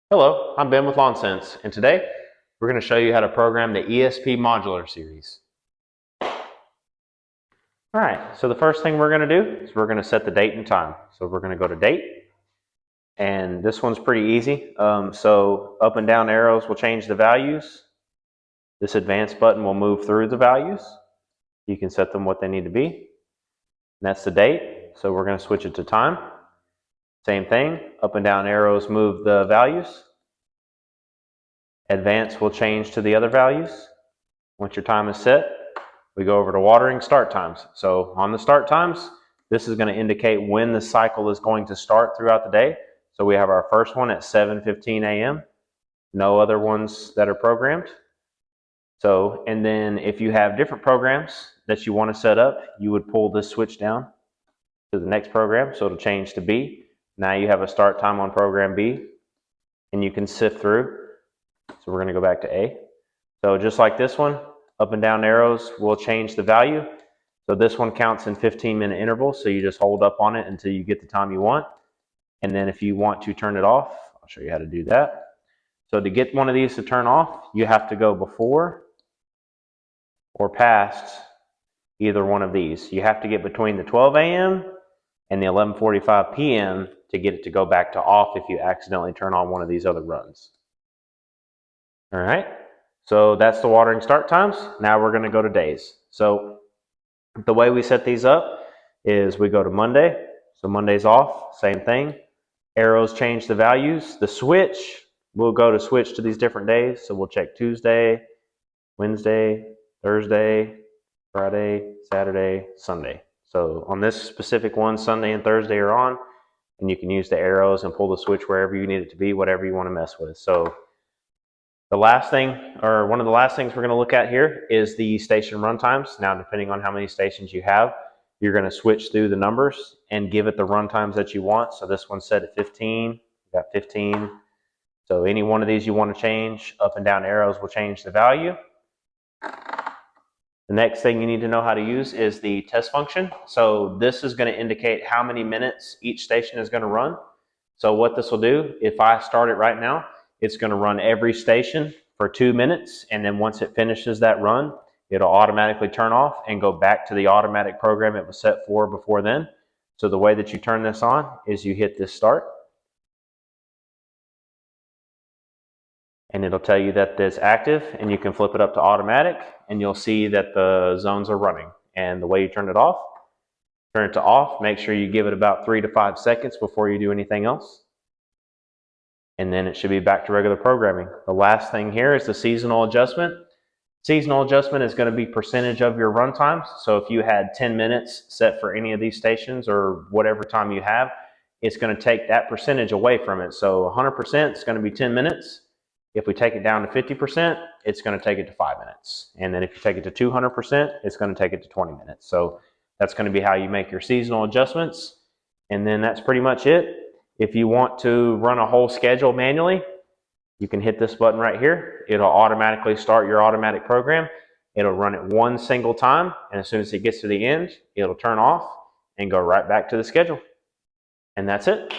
Hello, I'm Ben with LawnSense, and today we're going to show you how to program the ESP Modular series. Alright, so the first thing we're going to do is we're going to set the date and time. So we're going to go to date, and this one's pretty easy. So up and down arrows will change the values. This advanced button will move through the values. You can set them what they need to be. And that's the date, so we're going to switch it to time. Same thing, up and down arrows move the values. Advance will change to the other values. Once your time is set, we go over to watering start times. So on the start times, this is going to indicate when the cycle is going to start throughout the day. So we have our first one at 7:15 a.m. No other ones that are programmed. So, and then if you have different programs that you want to set up, you would pull this switch down to the next program. So it'll change to B. Now you have a start time on program B, and you can sift through. So we're going to go back to A. So just like this one, up and down arrows will change the value. So this one counts in 15-minute intervals, so you just hold up on it until you get the time you want. And then if you want to turn it off, I'll show you how to do that. So to get one of these to turn off, you have to go before or past either one of these. You have to get between the 12 a.m. and the 11:45 p.m. to get it to go back to off if you accidentally turn on one of these other runs. All right, so that's the watering start times. Now we're going to go to days. So the way we set these up is we go to Monday. So Monday's off, same thing. Arrows change the values. The switch, we'll go to switch to these different days. So we'll check Tuesday, Wednesday, Thursday, Friday, Saturday, Sunday. So on this specific one, Sunday and Thursday are on, and you can use the arrows and pull the switch wherever you need it to be, whatever you want to mess with. So the last thing, or one of the last things we're going to look at here is the station run times. Now, depending on how many stations you have, you're going to switch through the numbers and give it the run times that you want. So this one's set at 15. We've got 15. So any one of these you want to change, up and down arrows will change the value. The next thing you need to know how to use is the test function. So this is going to indicate how many minutes each station is going to run. So what this will do, if I start it right now, it's going to run every station for 2 minutes, and then once it finishes that run, it'll automatically turn off and go back to the automatic program it was set for before then. So the way that you turn this on is you hit this start, and it'll tell you that it's active, and you can flip it up to automatic, and you'll see that the zones are running. And the way you turn it off, turn it to off, make sure you give it about 3 to 5 seconds before you do anything else. And then it should be back to regular programming. The last thing here is the seasonal adjustment. Seasonal adjustment is going to be percentage of your run times. So if you had 10 minutes set for any of these stations or whatever time you have, it's going to take that percentage away from it. So 100% is going to be 10 minutes. If we take it down to 50%, it's going to take it to 5 minutes. And then if you take it to 200%, it's going to take it to 20 minutes. So that's going to be how you make your seasonal adjustments. And then that's pretty much it. If you want to run a whole schedule manually, you can hit this button right here. It'll automatically start your automatic program. It'll run it one single time, and as soon as it gets to the end, it'll turn off and go right back to the schedule. And that's it.